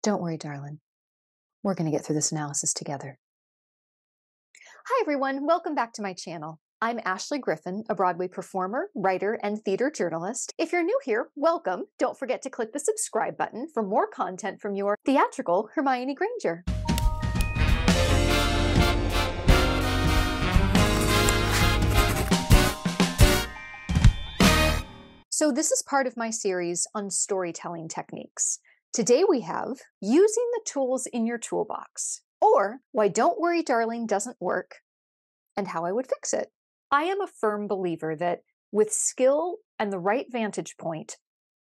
Don't worry, darling. We're going to get through this analysis together. Hi, everyone. Welcome back to my channel. I'm Ashley Griffin, a Broadway performer, writer, and theater journalist. If you're new here, welcome. Don't forget to click the subscribe button for more content from your theatrical Hermione Granger. So this is part of my series on storytelling techniques. Today we have using the tools in your toolbox, or why Don't Worry, Darling doesn't work, and how I would fix it. I am a firm believer that with skill and the right vantage point,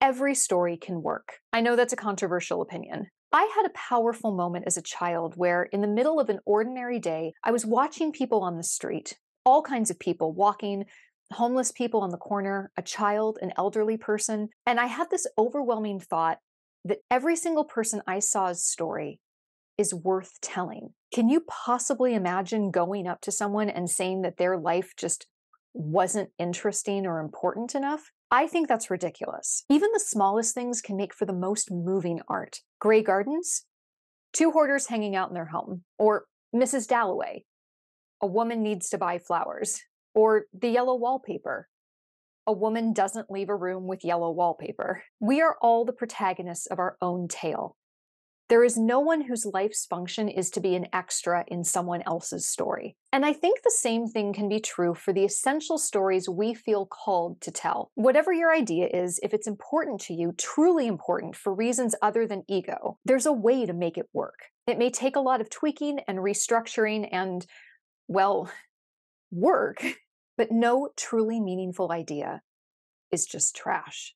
every story can work. I know that's a controversial opinion. I had a powerful moment as a child where, in the middle of an ordinary day, I was watching people on the street, all kinds of people walking, homeless people on the corner, a child, an elderly person, and I had this overwhelming thought that every single person I saw's story is worth telling. Can you possibly imagine going up to someone and saying that their life just wasn't interesting or important enough? I think that's ridiculous. Even the smallest things can make for the most moving art. Gray gardens, two hoarders hanging out in their home, or Mrs. Dalloway, a woman needs to buy flowers, or the yellow wallpaper. A woman doesn't leave a room with yellow wallpaper. We are all the protagonists of our own tale. There is no one whose life's function is to be an extra in someone else's story. And I think the same thing can be true for the essential stories we feel called to tell. Whatever your idea is, if it's important to you, truly important for reasons other than ego, there's a way to make it work. It may take a lot of tweaking and restructuring and, well, work, but no truly meaningful idea is just trash.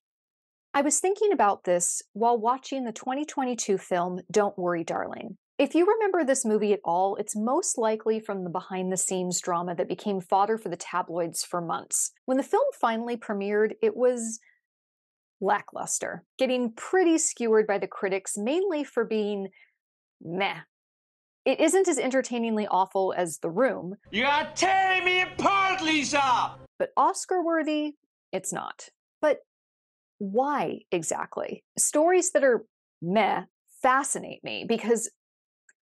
I was thinking about this while watching the 2022 film Don't Worry, Darling. If you remember this movie at all, it's most likely from the behind-the-scenes drama that became fodder for the tabloids for months. When the film finally premiered, it was lackluster, getting pretty skewered by the critics, mainly for being meh. It isn't as entertainingly awful as The Room. You are tearing me apart, Lisa! But Oscar-worthy, it's not. But why exactly? Stories that are meh fascinate me because,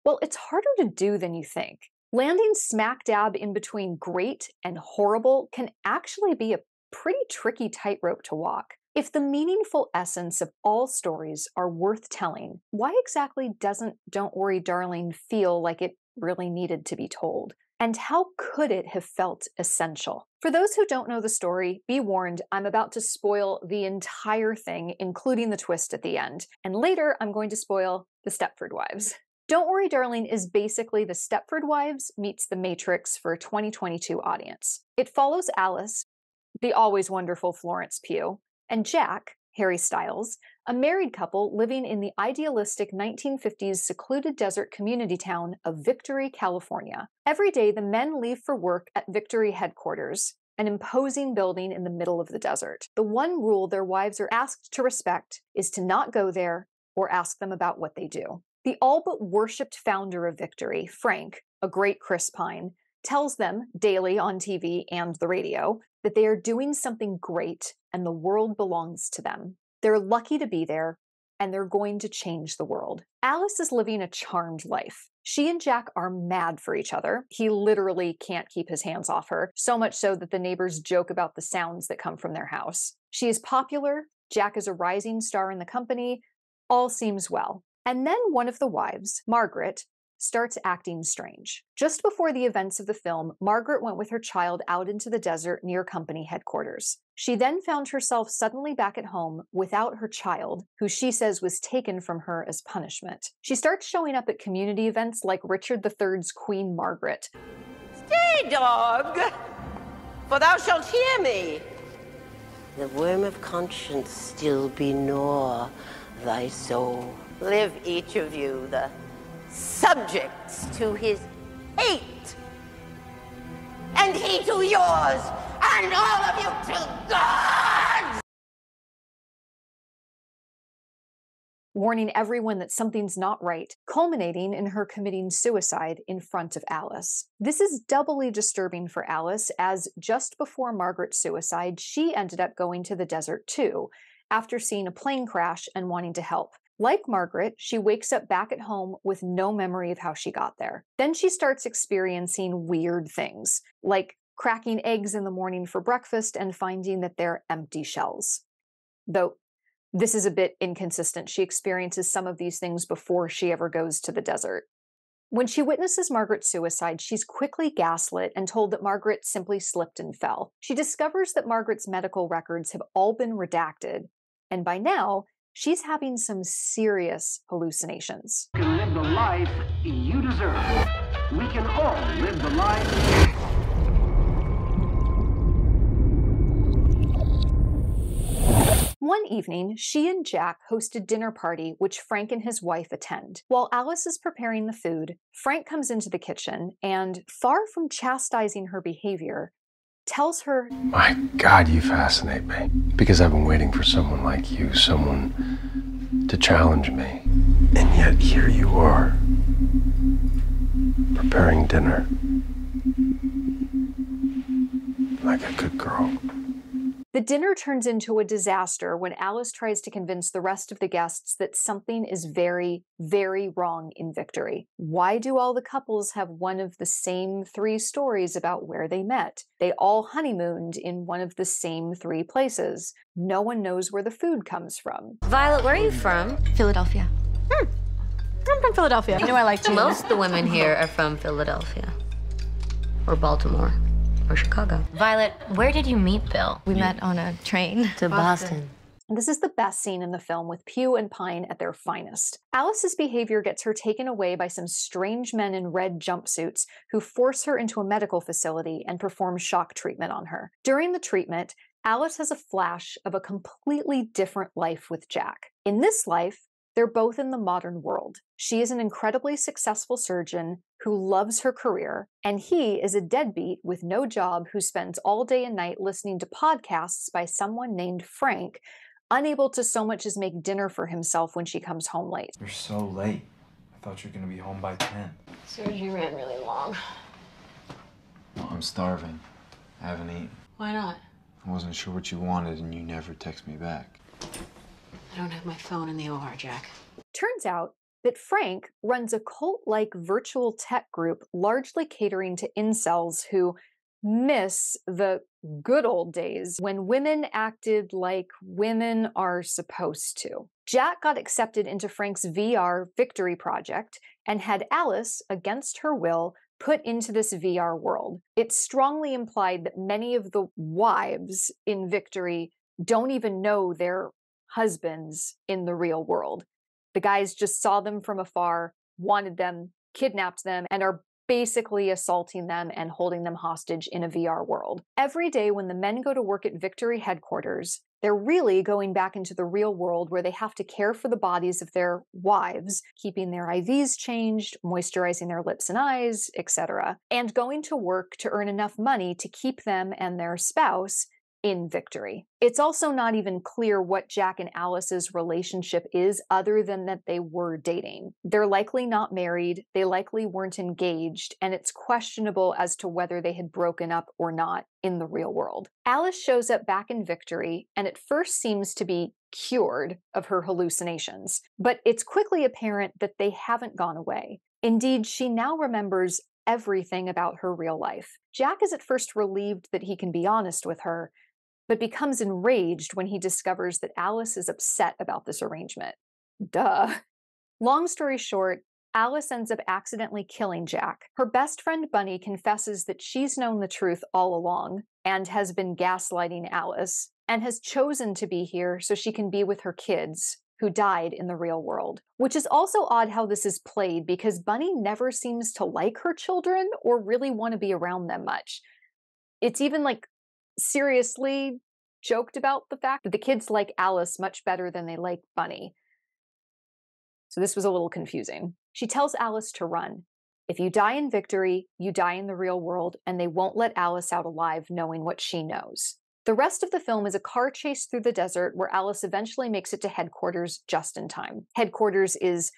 well, it's harder to do than you think. Landing smack dab in between great and horrible can actually be a pretty tricky tightrope to walk. If the meaningful essence of all stories are worth telling, why exactly doesn't Don't Worry, Darling feel like it really needed to be told? And how could it have felt essential? For those who don't know the story, be warned, I'm about to spoil the entire thing, including the twist at the end. And later, I'm going to spoil the Stepford Wives. Don't Worry, Darling is basically the Stepford Wives meets The Matrix for a 2022 audience. It follows Alice, the always wonderful Florence Pugh, and Jack, Harry Styles, a married couple living in the idealistic 1950s secluded desert community town of Victory, California. Every day, the men leave for work at Victory headquarters, an imposing building in the middle of the desert. The one rule their wives are asked to respect is to not go there or ask them about what they do. The all but worshipped founder of Victory, Frank, a great Chris Pine, tells them daily on TV and the radio that they are doing something great and the world belongs to them. They're lucky to be there, and they're going to change the world. Alice is living a charmed life. She and Jack are mad for each other. He literally can't keep his hands off her, so much so that the neighbors joke about the sounds that come from their house. She is popular, Jack is a rising star in the company, all seems well. And then one of the wives, Margaret, starts acting strange. Just before the events of the film, Margaret went with her child out into the desert near company headquarters. She then found herself suddenly back at home without her child, who she says was taken from her as punishment. She starts showing up at community events like Richard III's Queen Margaret. Stay, dog, for thou shalt hear me. The worm of conscience still be gnaw thy soul. Live each of you the subjects to his hate, and he to yours, and all of you to God's! Warning everyone that something's not right, culminating in her committing suicide in front of Alice. This is doubly disturbing for Alice, as just before Margaret's suicide, she ended up going to the desert too, after seeing a plane crash and wanting to help. Like Margaret, she wakes up back at home with no memory of how she got there. Then she starts experiencing weird things, like cracking eggs in the morning for breakfast and finding that they're empty shells. Though this is a bit inconsistent. She experiences some of these things before she ever goes to the desert. When she witnesses Margaret's suicide, she's quickly gaslit and told that Margaret simply slipped and fell. She discovers that Margaret's medical records have all been redacted, and by now, she's having some serious hallucinations. You can live the life you deserve. We can all live the life. One evening, she and Jack host a dinner party which Frank and his wife attend. While Alice is preparing the food, Frank comes into the kitchen and, far from chastising her behavior, tells her, "My God, you fascinate me. Because I've been waiting for someone like you, someone to challenge me. And yet here you are, preparing dinner. Like a good girl." The dinner turns into a disaster when Alice tries to convince the rest of the guests that something is very, very wrong in Victory. Why do all the couples have one of the same 3 stories about where they met? They all honeymooned in one of the same 3 places. No one knows where the food comes from. Violet, where are you from? Philadelphia. I'm from Philadelphia. You know I like cheese. Most of the women here are from Philadelphia. Or Baltimore. Or Chicago. Violet, where did you meet Bill? We met on a train. To Boston. This is the best scene in the film, with Pew and Pine at their finest. Alice's behavior gets her taken away by some strange men in red jumpsuits who force her into a medical facility and perform shock treatment on her. During the treatment, Alice has a flash of a completely different life with Jack. In this life, they're both in the modern world. She is an incredibly successful surgeon who loves her career, and he is a deadbeat with no job who spends all day and night listening to podcasts by someone named Frank, unable to so much as make dinner for himself when she comes home late. You're so late. I thought you were gonna be home by 10. Surgery ran really long. Well, I'm starving. I haven't eaten. Why not? I wasn't sure what you wanted and you never text me back. I don't have my phone in the OR, Jack. Turns out that Frank runs a cult-like virtual tech group largely catering to incels who miss the good old days when women acted like women are supposed to. Jack got accepted into Frank's VR Victory project and had Alice, against her will, put into this VR world. It's strongly implied that many of the wives in Victory don't even know their husbands in the real world. The guys just saw them from afar, wanted them, kidnapped them, and are basically assaulting them and holding them hostage in a VR world. Every day when the men go to work at Victory headquarters, they're really going back into the real world where they have to care for the bodies of their wives, keeping their IVs changed, moisturizing their lips and eyes, etc., and going to work to earn enough money to keep them and their spouse in Victory. It's also not even clear what Jack and Alice's relationship is other than that they were dating. They're likely not married, they likely weren't engaged, and it's questionable as to whether they had broken up or not in the real world. Alice shows up back in Victory and at first seems to be cured of her hallucinations, but it's quickly apparent that they haven't gone away. Indeed, she now remembers everything about her real life. Jack is at first relieved that he can be honest with her, but becomes enraged when he discovers that Alice is upset about this arrangement. Duh. Long story short, Alice ends up accidentally killing Jack. Her best friend Bunny confesses that she's known the truth all along and has been gaslighting Alice, and has chosen to be here so she can be with her kids, who died in the real world. Which is also odd how this is played, because Bunny never seems to like her children or really want to be around them much. It's even seriously joked about the fact that the kids like Alice much better than they like Bunny. So this was a little confusing. She tells Alice to run. If you die in Victory, you die in the real world, and they won't let Alice out alive knowing what she knows. The rest of the film is a car chase through the desert where Alice eventually makes it to headquarters just in time. Headquarters is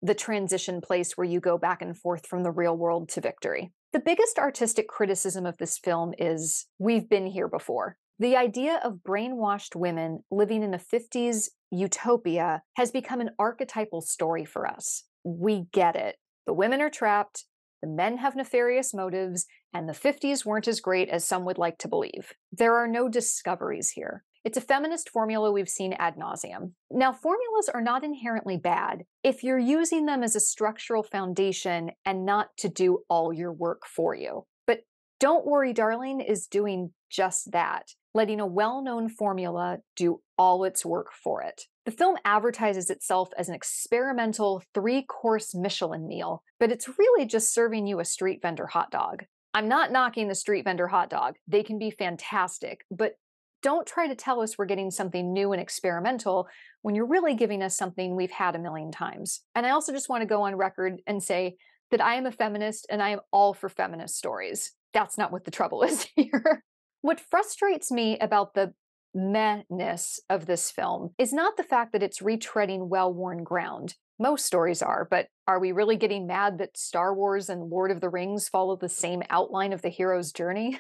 the transition place where you go back and forth from the real world to Victory. The biggest artistic criticism of this film is we've been here before. The idea of brainwashed women living in a 50s utopia has become an archetypal story for us. We get it. The women are trapped, the men have nefarious motives, and the 50s weren't as great as some would like to believe. There are no discoveries here. It's a feminist formula we've seen ad nauseum. Now, formulas are not inherently bad if you're using them as a structural foundation and not to do all your work for you. But Don't Worry, Darling is doing just that, letting a well-known formula do all its work for it. The film advertises itself as an experimental 3-course Michelin meal, but it's really just serving you a street vendor hot dog. I'm not knocking the street vendor hot dog. They can be fantastic, but don't try to tell us we're getting something new and experimental when you're really giving us something we've had a million times. And I also just want to go on record and say that I am a feminist and I am all for feminist stories. That's not what the trouble is here. What frustrates me about the meh-ness of this film is not the fact that it's retreading well-worn ground. Most stories are, but are we really getting mad that Star Wars and Lord of the Rings follow the same outline of the hero's journey?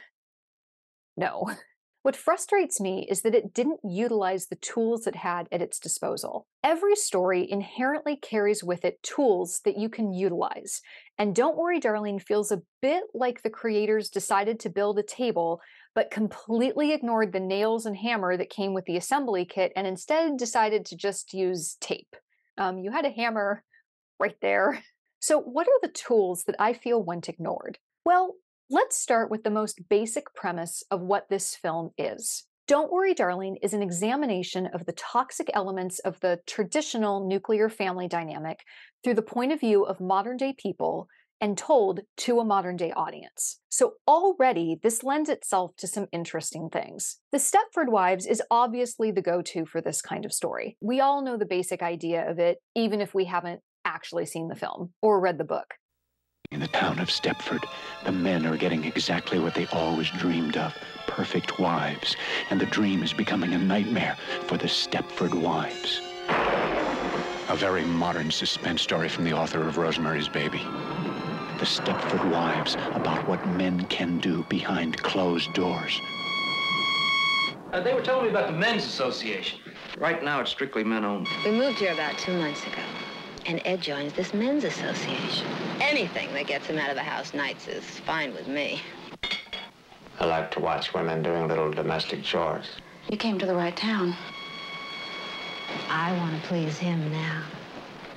No. What frustrates me is that it didn't utilize the tools it had at its disposal. Every story inherently carries with it tools that you can utilize, and Don't Worry, Darling feels a bit like the creators decided to build a table but completely ignored the nails and hammer that came with the assembly kit and instead decided to just use tape. You had a hammer right there. So what are the tools that I feel went ignored? Well, let's start with the most basic premise of what this film is. Don't Worry, Darling is an examination of the toxic elements of the traditional nuclear family dynamic through the point of view of modern-day people and told to a modern-day audience. So already, this lends itself to some interesting things. The Stepford Wives is obviously the go-to for this kind of story. We all know the basic idea of it, even if we haven't actually seen the film or read the book. In the town of Stepford, the men are getting exactly what they always dreamed of, perfect wives, and the dream is becoming a nightmare for the Stepford Wives. A very modern suspense story from the author of Rosemary's Baby. The Stepford Wives, about what men can do behind closed doors. They were telling me about the Men's Association. Right now, it's strictly men only. We moved here about 2 months ago, and Ed joins this men's association. Anything that gets him out of the house nights is fine with me. I like to watch women doing little domestic chores. You came to the right town. I want to please him now.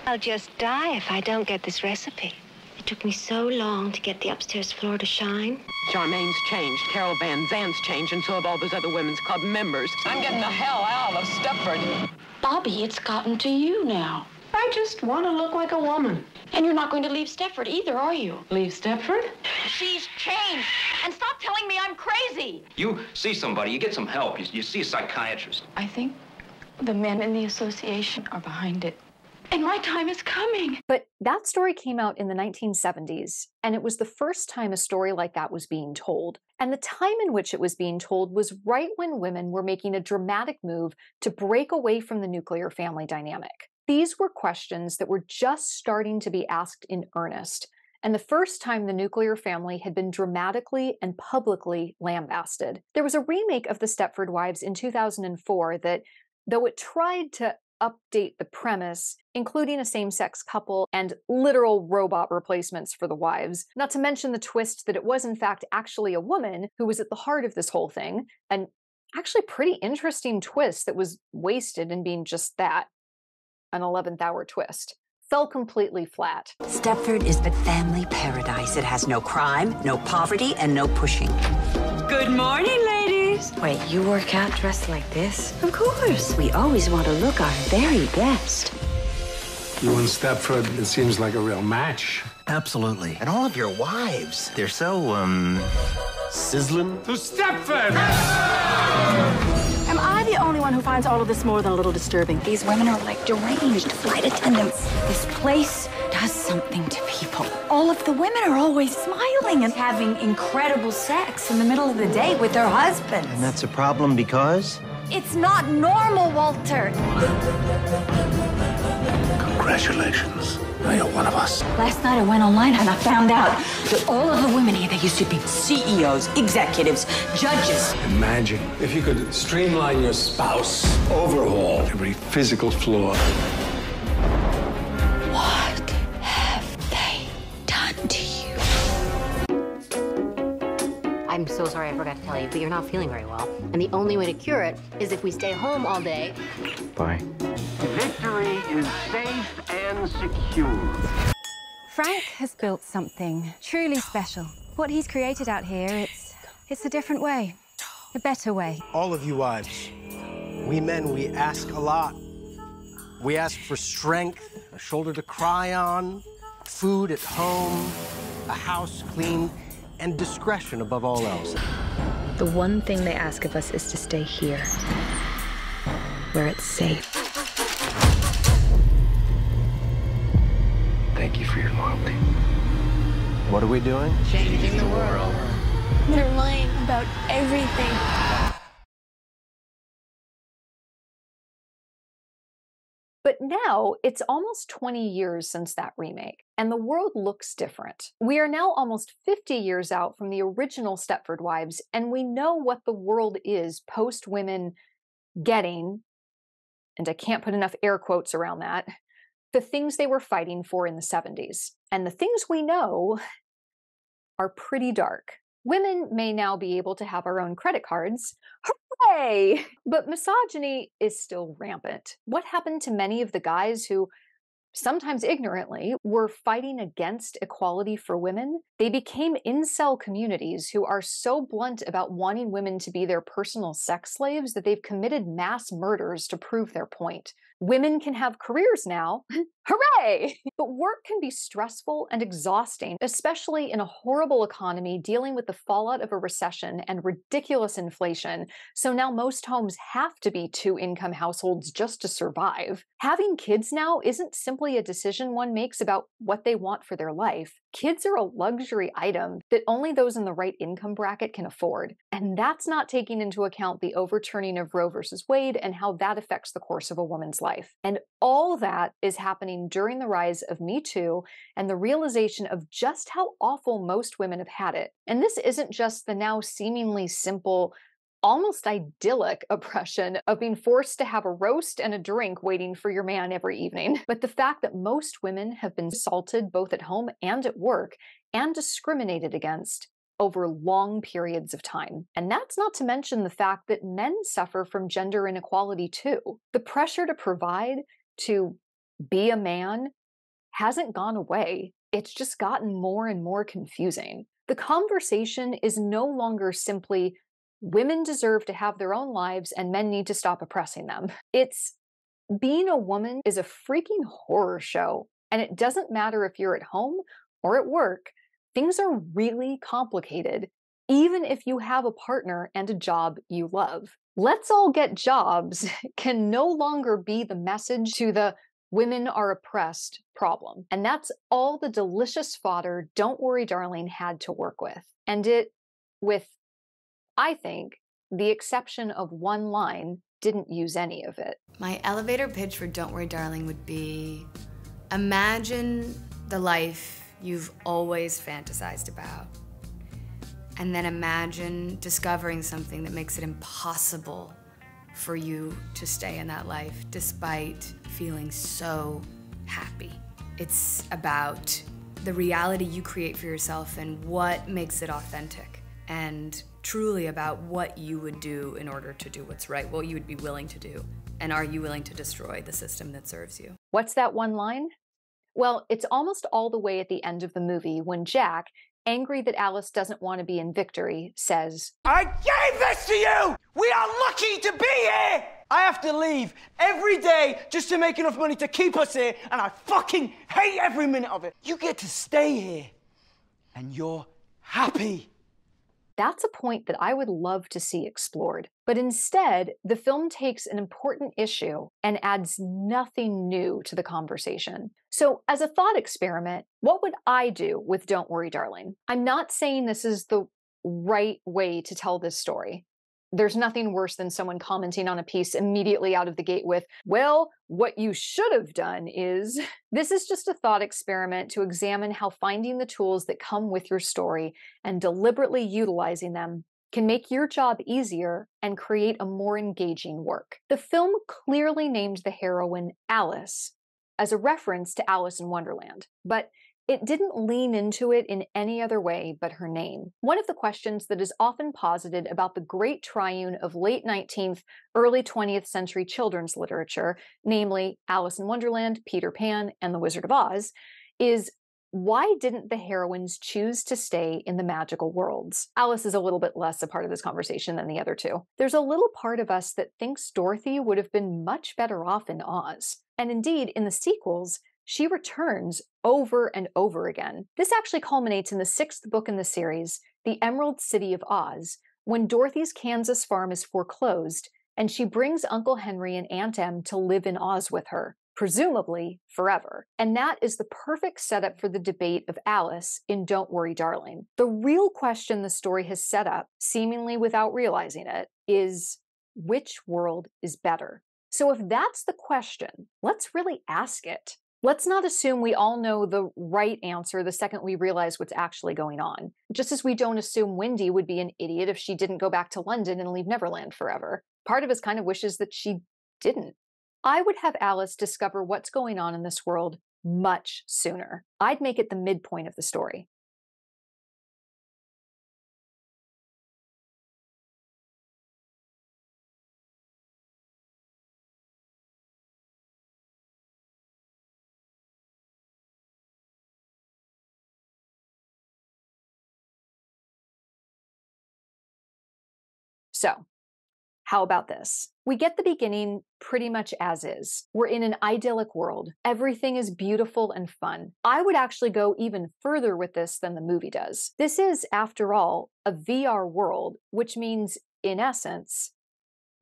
I'll just die if I don't get this recipe. It took me so long to get the upstairs floor to shine. Charmaine's changed, Carol Van Zandt's changed, and so have all those other women's club members. I'm getting the hell out of Stepford. Bobby, it's gotten to you now. I just want to look like a woman. And you're not going to leave Stepford either, are you? Leave Stepford? She's changed. And stop telling me I'm crazy. You see somebody, you get some help. You see a psychiatrist. I think the men in the association are behind it. And my time is coming. But that story came out in the 1970s, and it was the first time a story like that was being told. And the time in which it was being told was right when women were making a dramatic move to break away from the nuclear family dynamic. These were questions that were just starting to be asked in earnest, and the first time the nuclear family had been dramatically and publicly lambasted. There was a remake of The Stepford Wives in 2004 that, though it tried to update the premise, including a same-sex couple and literal robot replacements for the wives, not to mention the twist that it was in fact actually a woman who was at the heart of this whole thing, an actually pretty interesting twist that was wasted in being just that, an 11th hour twist. Fell completely flat. Stepford is the family paradise. It has no crime, no poverty, and no pushing. Good morning, ladies. Wait, you work out dressed like this? Of course. We always want to look our very best. You and Stepford, it seems like a real match. Absolutely. And all of your wives, they're so, sizzling. To Stepford! Am I the only one who finds all of this more than a little disturbing? These women are like deranged flight attendants. This place does something to people. All of the women are always smiling and having incredible sex in the middle of the day with their husbands. And that's a problem because? It's not normal, Walter. Congratulations. Now you're one of us. Last night I went online and I found out that all of the women here, they used to be CEOs, executives, judges. Imagine if you could streamline your spouse, overhaul every physical flaw. What have they done to you? I'm so sorry I forgot to tell you, but you're not feeling very well. And the only way to cure it is if we stay home all day. Bye. Victory is safe and secure. Frank has built something truly special. What he's created out here, it's a different way, a better way. All of you wives, we men, we ask a lot. We ask for strength, a shoulder to cry on, food at home, a house clean, and discretion above all else. The one thing they ask of us is to stay here, where it's safe. Thank you for your loyalty. What are we doing? Changing the world. They're lying about everything. But now it's almost 20 years since that remake, and the world looks different. We are now almost 50 years out from the original Stepford Wives, and we know what the world is post women getting, and I can't put enough air quotes around that, the things they were fighting for in the 70s. And the things we know are pretty dark. Women may now be able to have our own credit cards. Hooray! But misogyny is still rampant. What happened to many of the guys who, sometimes ignorantly, were fighting against equality for women? They became incel communities who are so blunt about wanting women to be their personal sex slaves that they've committed mass murders to prove their point. Women can have careers now. Hooray! But work can be stressful and exhausting, especially in a horrible economy dealing with the fallout of a recession and ridiculous inflation. So now most homes have to be two-income households just to survive. Having kids now isn't simply a decision one makes about what they want for their life. Kids are a luxury item that only those in the right income bracket can afford. And that's not taking into account the overturning of Roe versus Wade and how that affects the course of a woman's life. And all that is happening during the rise of Me Too and the realization of just how awful most women have had it. And this isn't just the now seemingly simple, almost idyllic oppression of being forced to have a roast and a drink waiting for your man every evening, but the fact that most women have been assaulted both at home and at work and discriminated against over long periods of time. And that's not to mention the fact that men suffer from gender inequality too. The pressure to provide, to be a man, hasn't gone away. It's just gotten more and more confusing. The conversation is no longer simply women deserve to have their own lives and men need to stop oppressing them. It's being a woman is a freaking horror show. And it doesn't matter if you're at home or at work. Things are really complicated, even if you have a partner and a job you love. Let's all get jobs can no longer be the message to the women are oppressed problem. And that's all the delicious fodder Don't Worry Darling had to work with. And it, with, I think, the exception of one line, didn't use any of it. My elevator pitch for Don't Worry Darling would be, imagine the life you've always fantasized about. And then imagine discovering something that makes it impossible for you to stay in that life despite feeling so happy. It's about the reality you create for yourself and what makes it authentic, and truly about what you would do in order to do what's right, what you would be willing to do, and are you willing to destroy the system that serves you? What's that one line? Well, it's almost all the way at the end of the movie when Jack, angry that Alice doesn't want to be in Victory, says, I gave this to you! We are lucky to be here! I have to leave every day just to make enough money to keep us here, and I fucking hate every minute of it. You get to stay here, and you're happy. That's a point that I would love to see explored. But instead, the film takes an important issue and adds nothing new to the conversation. So as a thought experiment, what would I do with Don't Worry Darling? I'm not saying this is the right way to tell this story. There's nothing worse than someone commenting on a piece immediately out of the gate with, well, what you should have done is... This is just a thought experiment to examine how finding the tools that come with your story and deliberately utilizing them can make your job easier and create a more engaging work. The film clearly named the heroine Alice as a reference to Alice in Wonderland, but it didn't lean into it in any other way but her name. One of the questions that is often posited about the great triune of late 19th, early 20th century children's literature, namely Alice in Wonderland, Peter Pan, and The Wizard of Oz, is why didn't the heroines choose to stay in the magical worlds? Alice is a little bit less a part of this conversation than the other two. There's a little part of us that thinks Dorothy would have been much better off in Oz. And indeed, in the sequels, she returns over and over again. This actually culminates in the 6th book in the series, The Emerald City of Oz, when Dorothy's Kansas farm is foreclosed, and she brings Uncle Henry and Aunt Em to live in Oz with her, presumably forever. And that is the perfect setup for the debate of Alice in Don't Worry, Darling. The real question the story has set up, seemingly without realizing it, is which world is better? So if that's the question, let's really ask it. Let's not assume we all know the right answer the second we realize what's actually going on. Just as we don't assume Wendy would be an idiot if she didn't go back to London and leave Neverland forever. Part of us kind of wishes that she didn't. I would have Alice discover what's going on in this world much sooner. I'd make it the midpoint of the story. So, how about this? We get the beginning pretty much as is. We're in an idyllic world. Everything is beautiful and fun. I would actually go even further with this than the movie does. This is, after all, a VR world, which means, in essence,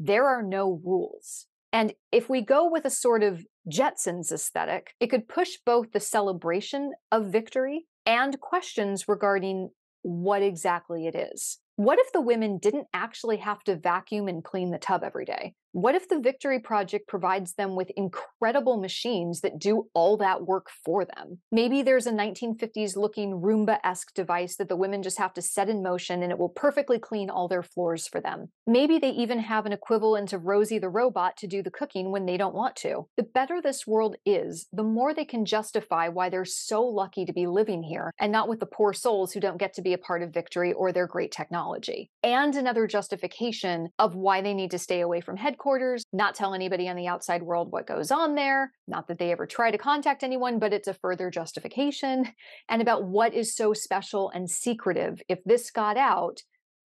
there are no rules. And if we go with a sort of Jetsons aesthetic, it could push both the celebration of victory and questions regarding what exactly it is. What if the women didn't actually have to vacuum and clean the tub every day? What if the Victory Project provides them with incredible machines that do all that work for them? Maybe there's a 1950s looking Roomba-esque device that the women just have to set in motion and it will perfectly clean all their floors for them. Maybe they even have an equivalent of Rosie the robot to do the cooking when they don't want to. The better this world is, the more they can justify why they're so lucky to be living here and not with the poor souls who don't get to be a part of Victory or their great technology. And another justification of why they need to stay away from headquarters, not tell anybody on the outside world what goes on there, not that they ever try to contact anyone, but it's a further justification, and about what is so special and secretive. If this got out,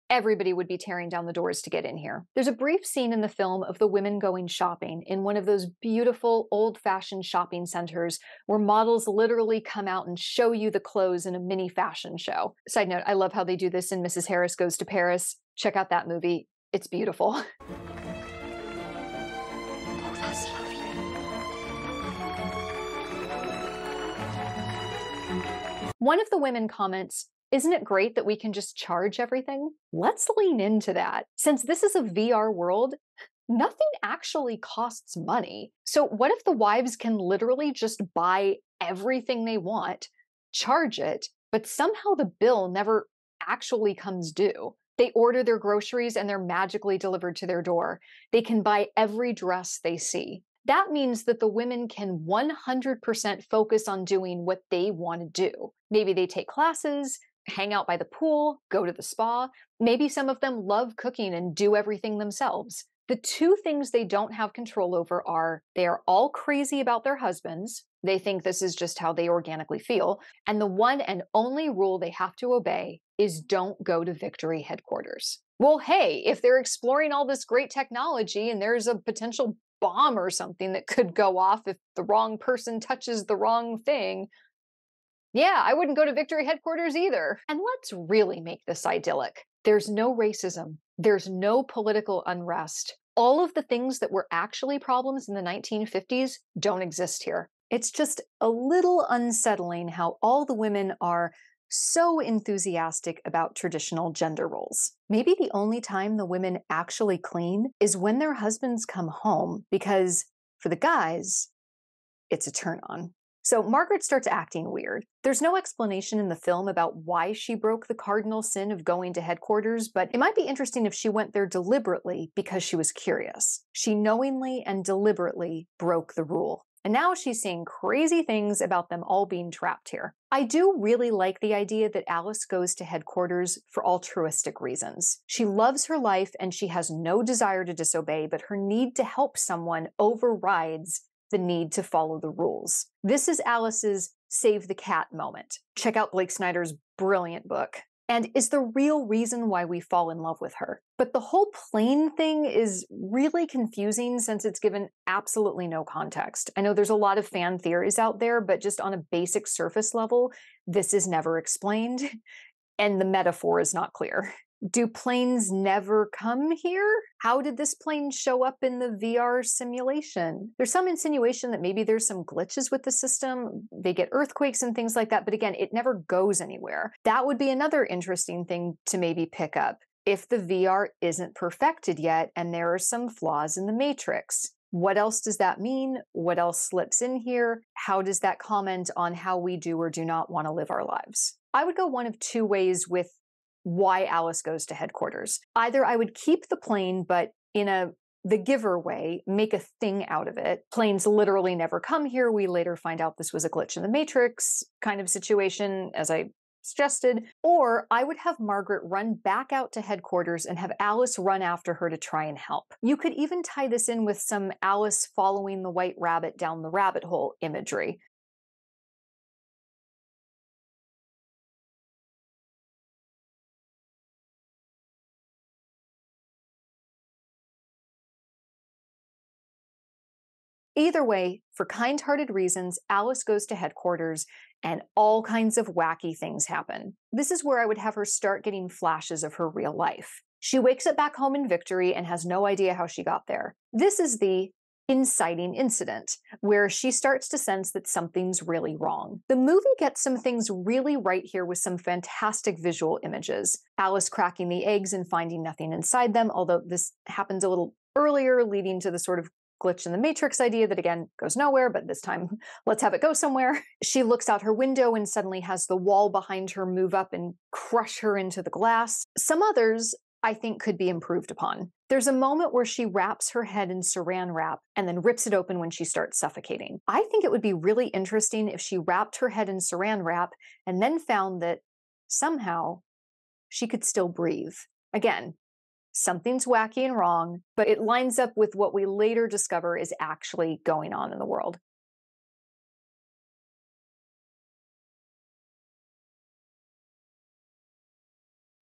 everybody would be tearing down the doors to get in here. There's a brief scene in the film of the women going shopping in one of those beautiful old-fashioned shopping centers where models literally come out and show you the clothes in a mini fashion show. Side note, I love how they do this in Mrs. Harris Goes to Paris. Check out that movie. It's beautiful. One of the women comments, "Isn't it great that we can just charge everything?" Let's lean into that. Since this is a VR world, nothing actually costs money. So what if the wives can literally just buy everything they want, charge it, but somehow the bill never actually comes due? They order their groceries and they're magically delivered to their door. They can buy every dress they see. That means that the women can 100% focus on doing what they want to do. Maybe they take classes, hang out by the pool, go to the spa. Maybe some of them love cooking and do everything themselves. The two things they don't have control over are they are all crazy about their husbands. They think this is just how they organically feel. And the one and only rule they have to obey is don't go to Victory headquarters. Well, hey, if they're exploring all this great technology and there's a potential bomb or something that could go off if the wrong person touches the wrong thing, yeah, I wouldn't go to Victory headquarters either. And let's really make this idyllic. There's no racism. There's no political unrest. All of the things that were actually problems in the 1950s don't exist here. It's just a little unsettling how all the women are so enthusiastic about traditional gender roles. Maybe the only time the women actually clean is when their husbands come home, because for the guys, it's a turn on. So Margaret starts acting weird. There's no explanation in the film about why she broke the cardinal sin of going to headquarters, but it might be interesting if she went there deliberately because she was curious. She knowingly and deliberately broke the rule. And now she's seeing crazy things about them all being trapped here. I do really like the idea that Alice goes to headquarters for altruistic reasons. She loves her life and she has no desire to disobey, but her need to help someone overrides the need to follow the rules. This is Alice's save the cat moment. Check out Blake Snyder's brilliant book, and is the real reason why we fall in love with her. But the whole plane thing is really confusing since it's given absolutely no context. I know there's a lot of fan theories out there, but just on a basic surface level, this is never explained, and the metaphor is not clear. Do planes never come here? How did this plane show up in the VR simulation? There's some insinuation that maybe there's some glitches with the system. They get earthquakes and things like that, but again, it never goes anywhere. That would be another interesting thing to maybe pick up if the VR isn't perfected yet and there are some flaws in the matrix. What else does that mean? What else slips in here? How does that comment on how we do or do not want to live our lives? I would go one of two ways with why Alice goes to headquarters. Either I would keep the plane, but in the giver way, make a thing out of it. Planes literally never come here. We later find out this was a glitch in the Matrix kind of situation, as I suggested. Or I would have Margaret run back out to headquarters and have Alice run after her to try and help. You could even tie this in with some Alice following the white rabbit down the rabbit hole imagery. Either way, for kind-hearted reasons, Alice goes to headquarters and all kinds of wacky things happen. This is where I would have her start getting flashes of her real life. She wakes up back home in Victory and has no idea how she got there. This is the inciting incident, where she starts to sense that something's really wrong. The movie gets some things really right here with some fantastic visual images. Alice cracking the eggs and finding nothing inside them, although this happens a little earlier, leading to the sort of glitch in the Matrix idea that again goes nowhere, but this time let's have it go somewhere. She looks out her window and suddenly has the wall behind her move up and crush her into the glass. Some others I think could be improved upon. There's a moment where she wraps her head in saran wrap and then rips it open when she starts suffocating. I think it would be really interesting if she wrapped her head in saran wrap and then found that somehow she could still breathe. Again, something's wacky and wrong, but it lines up with what we later discover is actually going on in the world.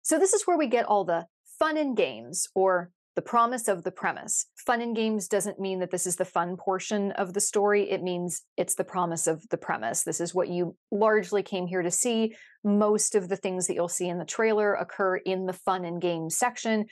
So this is where we get all the fun and games, or the promise of the premise. Fun and games doesn't mean that this is the fun portion of the story. It means it's the promise of the premise. This is what you largely came here to see. Most of the things that you'll see in the trailer occur in the fun and games section.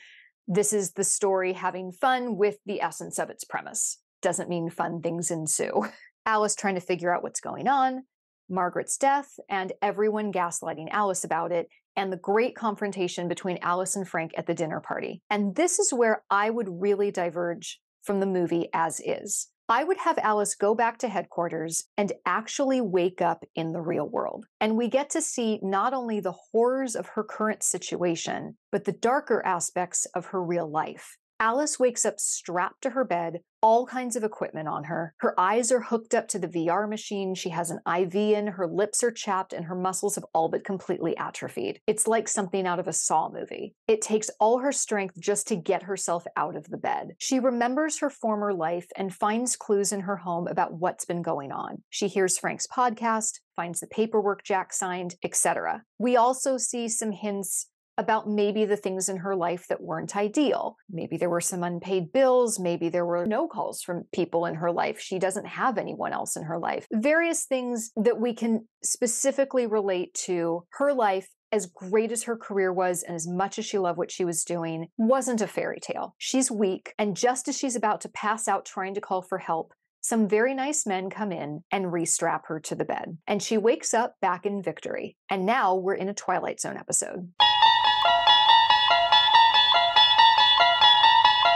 This is the story having fun with the essence of its premise. Doesn't mean fun things ensue. Alice trying to figure out what's going on, Margaret's death, and everyone gaslighting Alice about it, and the great confrontation between Alice and Frank at the dinner party. And this is where I would really diverge from the movie as is. I would have Alice go back to headquarters and actually wake up in the real world. And we get to see not only the horrors of her current situation, but the darker aspects of her real life. Alice wakes up strapped to her bed, all kinds of equipment on her. Her eyes are hooked up to the VR machine. She has an IV in, her lips are chapped, and her muscles have all but completely atrophied. It's like something out of a Saw movie. It takes all her strength just to get herself out of the bed. She remembers her former life and finds clues in her home about what's been going on. She hears Frank's podcast, finds the paperwork Jack signed, etc. We also see some hints about maybe the things in her life that weren't ideal. Maybe there were some unpaid bills, maybe there were no calls from people in her life. She doesn't have anyone else in her life. Various things that we can specifically relate to her life. As great as her career was and as much as she loved what she was doing, wasn't a fairy tale. She's weak, and just as she's about to pass out trying to call for help, Some very nice men come in and restrap her to the bed, and she wakes up back in Victory. And now we're in a Twilight Zone episode.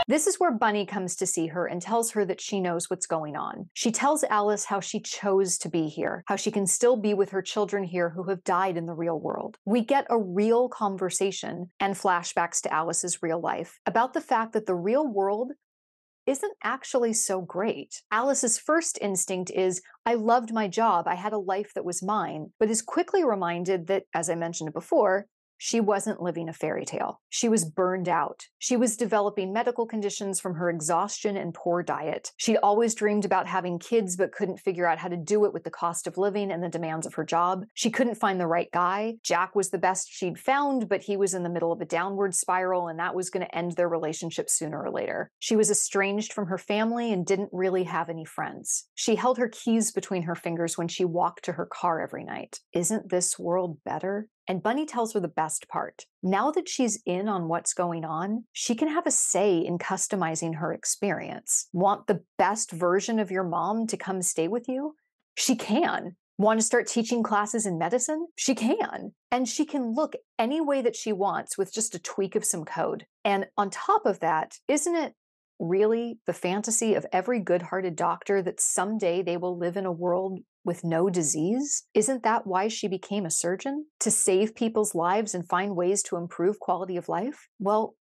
This is where Bunny comes to see her and tells her that she knows what's going on. She tells Alice how she chose to be here, how she can still be with her children here who have died in the real world. We get a real conversation and flashbacks to Alice's real life about the fact that the real world isn't actually so great. Alice's first instinct is, I loved my job, I had a life that was mine, but is quickly reminded that, as I mentioned before, she wasn't living a fairy tale. She was burned out. She was developing medical conditions from her exhaustion and poor diet. She'd always dreamed about having kids but couldn't figure out how to do it with the cost of living and the demands of her job. She couldn't find the right guy. Jack was the best she'd found, but he was in the middle of a downward spiral, and that was going to end their relationship sooner or later. She was estranged from her family and didn't really have any friends. She held her keys between her fingers when she walked to her car every night. Isn't this world better? And Bunny tells her the best part. Now that she's in on what's going on, she can have a say in customizing her experience. Want the best version of your mom to come stay with you? She can. Want to start teaching classes in medicine? She can. And she can look any way that she wants with just a tweak of some code. And on top of that, isn't it really the fantasy of every good-hearted doctor that someday they will live in a world with no disease? Isn't that why she became a surgeon? To save people's lives and find ways to improve quality of life? Well,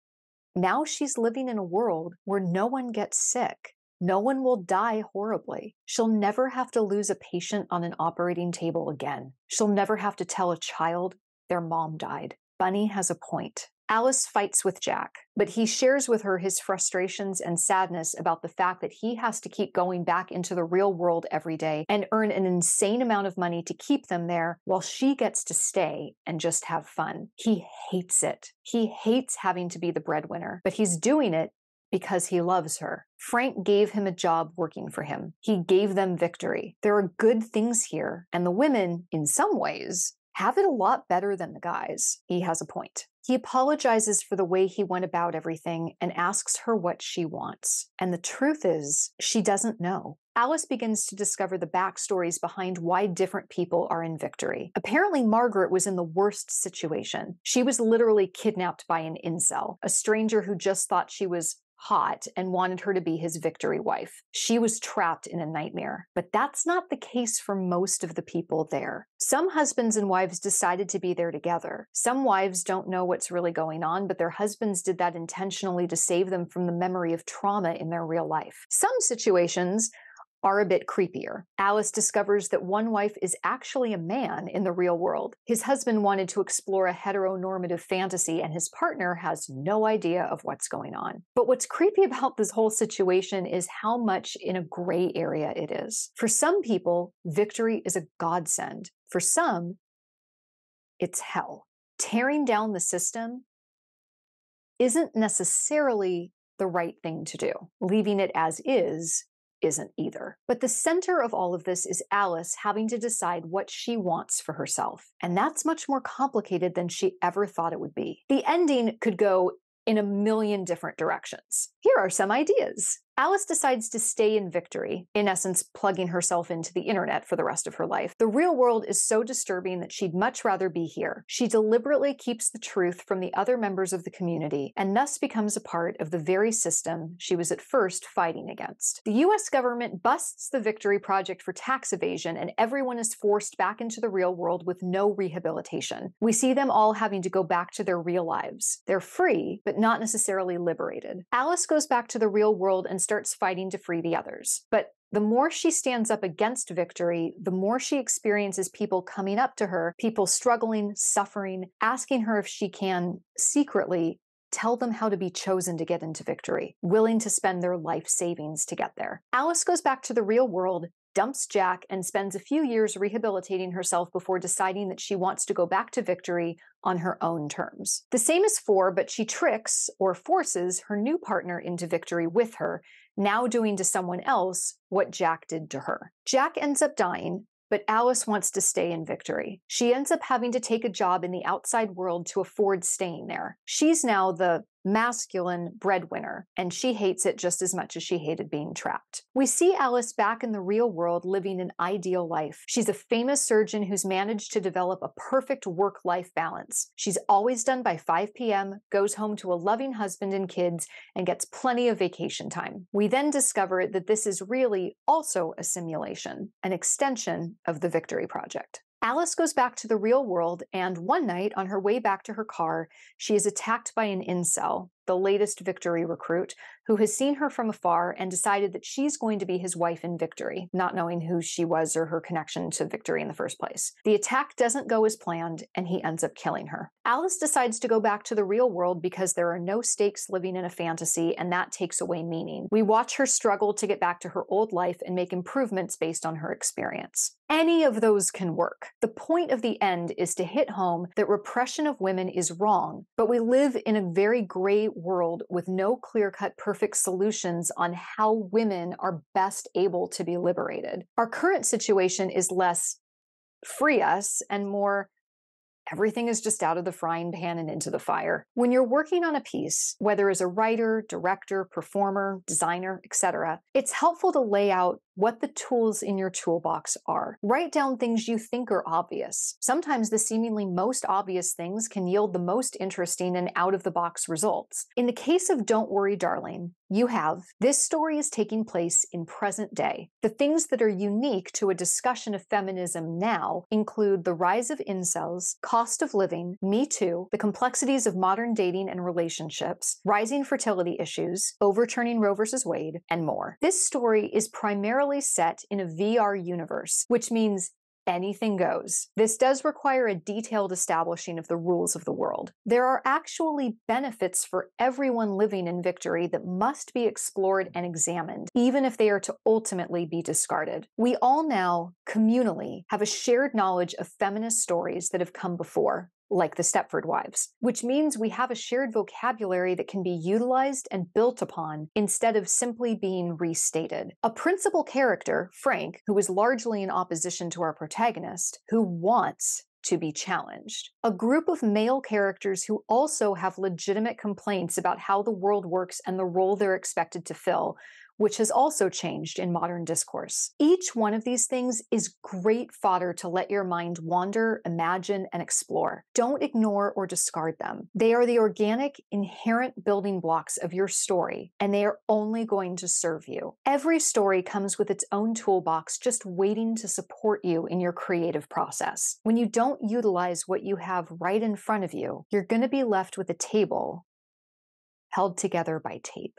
now she's living in a world where no one gets sick. No one will die horribly. She'll never have to lose a patient on an operating table again. She'll never have to tell a child their mom died. Bunny has a point. Alice fights with Jack, but he shares with her his frustrations and sadness about the fact that he has to keep going back into the real world every day and earn an insane amount of money to keep them there while she gets to stay and just have fun. He hates it. He hates having to be the breadwinner, but he's doing it because he loves her. Frank gave him a job working for him. He gave them Victory. There are good things here, and the women, in some ways, have it a lot better than the guys. He has a point. He apologizes for the way he went about everything and asks her what she wants. And the truth is, she doesn't know. Alice begins to discover the backstories behind why different people are in Victory. Apparently, Margaret was in the worst situation. She was literally kidnapped by an incel, a stranger who just thought she was hot and wanted her to be his Victory wife. She was trapped in a nightmare. But that's not the case for most of the people there. Some husbands and wives decided to be there together. Some wives don't know what's really going on, but their husbands did that intentionally to save them from the memory of trauma in their real life. Some situations are a bit creepier. Alice discovers that one wife is actually a man in the real world. His husband wanted to explore a heteronormative fantasy, and his partner has no idea of what's going on. But what's creepy about this whole situation is how much in a gray area it is. For some people, Victory is a godsend. For some, it's hell. Tearing down the system isn't necessarily the right thing to do. Leaving it as is isn't either. But the center of all of this is Alice having to decide what she wants for herself. And that's much more complicated than she ever thought it would be. The ending could go in a million different directions. Here are some ideas. Alice decides to stay in Victory, in essence plugging herself into the internet for the rest of her life. The real world is so disturbing that she'd much rather be here. She deliberately keeps the truth from the other members of the community and thus becomes a part of the very system she was at first fighting against. The US government busts the Victory Project for tax evasion, and everyone is forced back into the real world with no rehabilitation. We see them all having to go back to their real lives. They're free, but not necessarily liberated. Alice goes back to the real world and starts fighting to free the others. But the more she stands up against Victory, the more she experiences people coming up to her, people struggling, suffering, asking her if she can secretly tell them how to be chosen to get into Victory, willing to spend their life savings to get there. Alice goes back to the real world, dumps Jack, and spends a few years rehabilitating herself before deciding that she wants to go back to Victory on her own terms. The same as 4, but she tricks or forces her new partner into Victory with her, now doing to someone else what Jack did to her. Jack ends up dying, but Alice wants to stay in Victory. She ends up having to take a job in the outside world to afford staying there. She's now the masculine breadwinner, and she hates it just as much as she hated being trapped. We see Alice back in the real world living an ideal life. She's a famous surgeon who's managed to develop a perfect work-life balance. She's always done by 5 p.m., goes home to a loving husband and kids, and gets plenty of vacation time. We then discover that this is really also a simulation, an extension of the Victory Project. Alice goes back to the real world, and one night, on her way back to her car, she is attacked by an incel, the latest Victory recruit, who has seen her from afar and decided that she's going to be his wife in Victory, not knowing who she was or her connection to Victory in the first place. The attack doesn't go as planned, and he ends up killing her. Alice decides to go back to the real world because there are no stakes living in a fantasy, and that takes away meaning. We watch her struggle to get back to her old life and make improvements based on her experience. Any of those can work. The point of the end is to hit home that repression of women is wrong, but we live in a very gray world with no clear-cut perfect solutions on how women are best able to be liberated. Our current situation is less free us and more everything is just out of the frying pan and into the fire. When you're working on a piece, whether as a writer, director, performer, designer, etc., it's helpful to lay out what the tools in your toolbox are. Write down things you think are obvious. Sometimes the seemingly most obvious things can yield the most interesting and out-of-the-box results. In the case of Don't Worry, Darling, you have, this story is taking place in present day. The things that are unique to a discussion of feminism now include the rise of incels, cost of living, Me Too, the complexities of modern dating and relationships, rising fertility issues, overturning Roe v. Wade, and more. This story is primarily set in a VR universe, which means anything goes. This does require a detailed establishing of the rules of the world. There are actually benefits for everyone living in Victory that must be explored and examined, even if they are to ultimately be discarded. We all now, communally, have a shared knowledge of feminist stories that have come before, like the Stepford wives, which means we have a shared vocabulary that can be utilized and built upon instead of simply being restated. A principal character, Frank, who is largely in opposition to our protagonist, who wants to be challenged. A group of male characters who also have legitimate complaints about how the world works and the role they're expected to fill, which has also changed in modern discourse. Each one of these things is great fodder to let your mind wander, imagine, and explore. Don't ignore or discard them. They are the organic, inherent building blocks of your story, and they are only going to serve you. Every story comes with its own toolbox just waiting to support you in your creative process. When you don't utilize what you have right in front of you, you're going to be left with a table held together by tape.